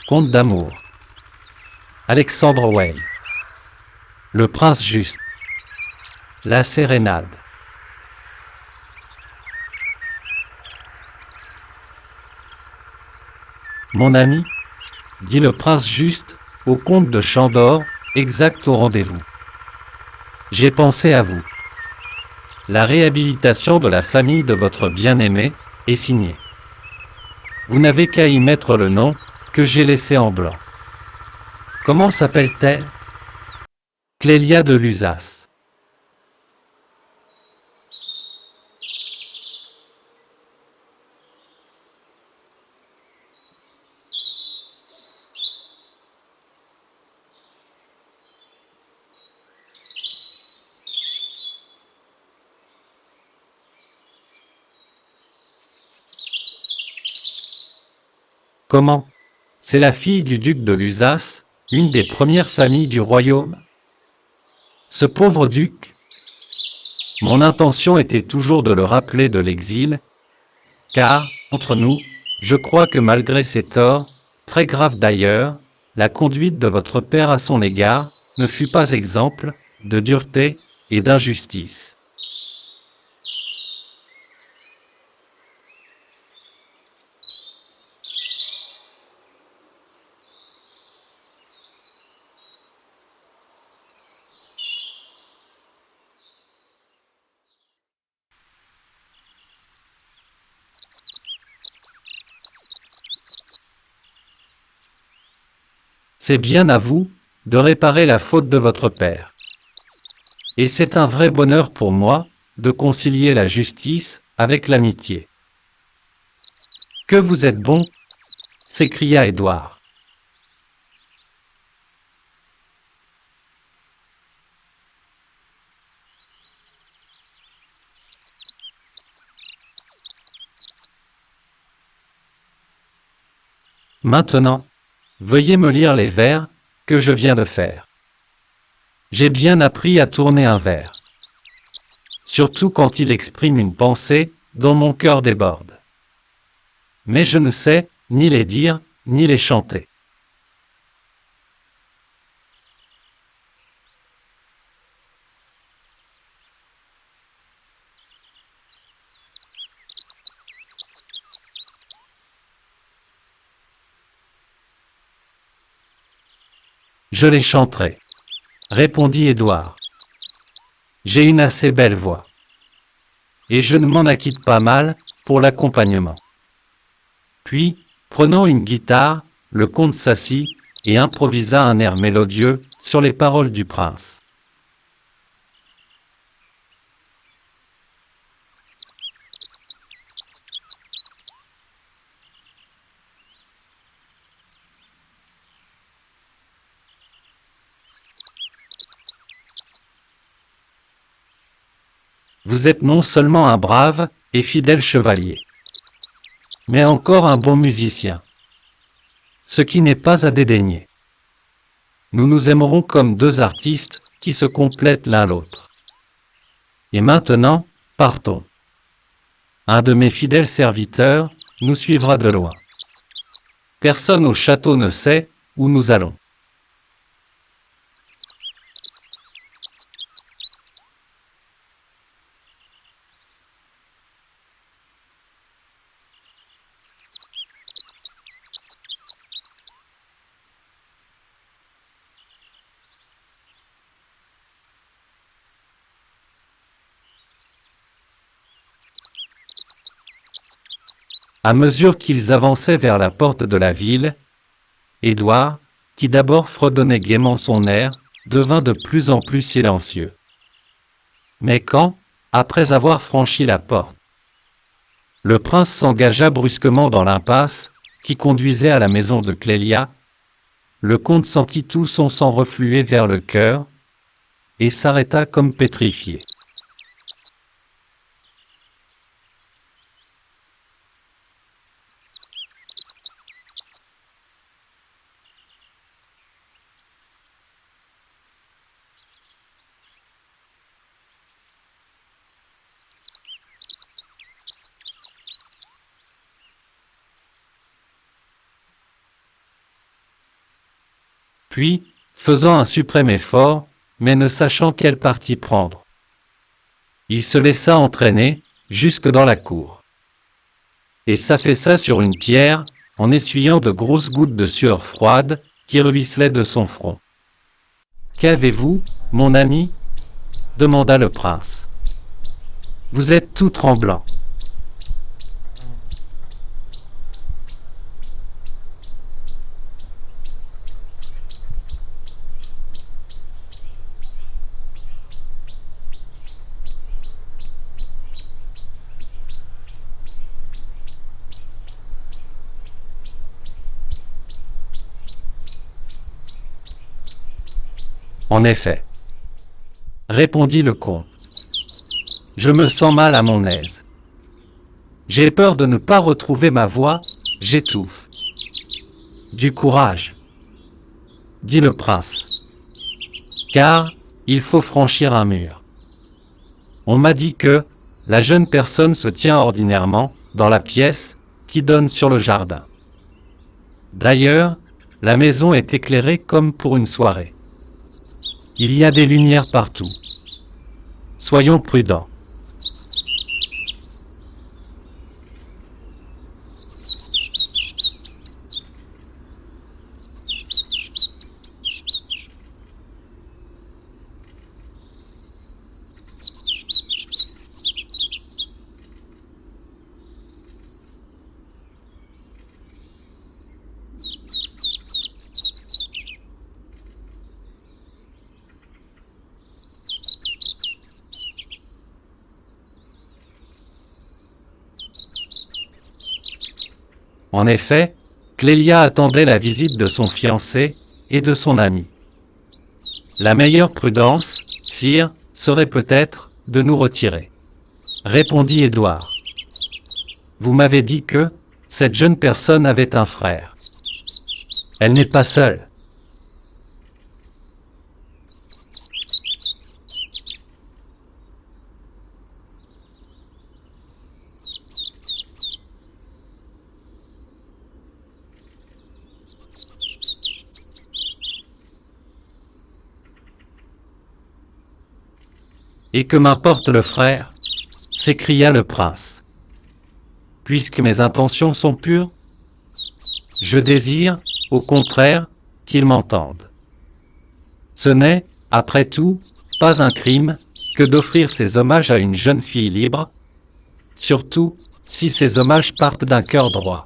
Conte d'amour. Alexandre Weil. Le prince juste. La sérénade. Mon ami, dit le prince juste, au comte de Chandor, exact au rendez-vous. J'ai pensé à vous. La réhabilitation de la famille de votre bien-aimé est signée. Vous n'avez qu'à y mettre le nom que j'ai laissé en blanc. Comment s'appelle-t-elle? Clélia de Lusace. Comment? C'est la fille du duc de Lusace, une des premières familles du royaume. Ce pauvre duc. Mon intention était toujours de le rappeler de l'exil, car, entre nous, je crois que malgré ses torts, très graves d'ailleurs, la conduite de votre père à son égard ne fut pas exemple de dureté et d'injustice. C'est bien à vous de réparer la faute de votre père. Et c'est un vrai bonheur pour moi de concilier la justice avec l'amitié. Que vous êtes bon, s'écria Édouard. Maintenant, veuillez me lire les vers que je viens de faire. J'ai bien appris à tourner un vers, surtout quand il exprime une pensée dont mon cœur déborde. Mais je ne sais ni les dire, ni les chanter. Je les chanterai, répondit Édouard. J'ai une assez belle voix. Et je ne m'en acquitte pas mal pour l'accompagnement. Puis, prenant une guitare, le comte s'assit et improvisa un air mélodieux sur les paroles du prince. Vous êtes non seulement un brave et fidèle chevalier, mais encore un bon musicien, ce qui n'est pas à dédaigner. Nous nous aimerons comme deux artistes qui se complètent l'un l'autre. Et maintenant, partons. Un de mes fidèles serviteurs nous suivra de loin. Personne au château ne sait où nous allons. À mesure qu'ils avançaient vers la porte de la ville, Édouard, qui d'abord fredonnait gaiement son air, devint de plus en plus silencieux. Mais quand, après avoir franchi la porte, le prince s'engagea brusquement dans l'impasse qui conduisait à la maison de Clélia, le comte sentit tout son sang refluer vers le cœur et s'arrêta comme pétrifié. Puis, faisant un suprême effort, mais ne sachant quel parti prendre, il se laissa entraîner, jusque dans la cour. Et s'affaissa sur une pierre, en essuyant de grosses gouttes de sueur froide, qui ruisselaient de son front. « Qu'avez-vous, mon ami » demanda le prince. « Vous êtes tout tremblant. » En effet, répondit le comte, je me sens mal à mon aise. J'ai peur de ne pas retrouver ma voix, j'étouffe. Du courage, dit le prince, car il faut franchir un mur. On m'a dit que la jeune personne se tient ordinairement dans la pièce qui donne sur le jardin. D'ailleurs, la maison est éclairée comme pour une soirée. Il y a des lumières partout. Soyons prudents. En effet, Clélia attendait la visite de son fiancé et de son ami. La meilleure prudence, sire, serait peut-être de nous retirer, répondit Édouard. Vous m'avez dit que cette jeune personne avait un frère. Elle n'est pas seule. Et que m'importe le frère, s'écria le prince. Puisque mes intentions sont pures, je désire, au contraire, qu'ils m'entendent. Ce n'est, après tout, pas un crime que d'offrir ces hommages à une jeune fille libre, surtout si ces hommages partent d'un cœur droit.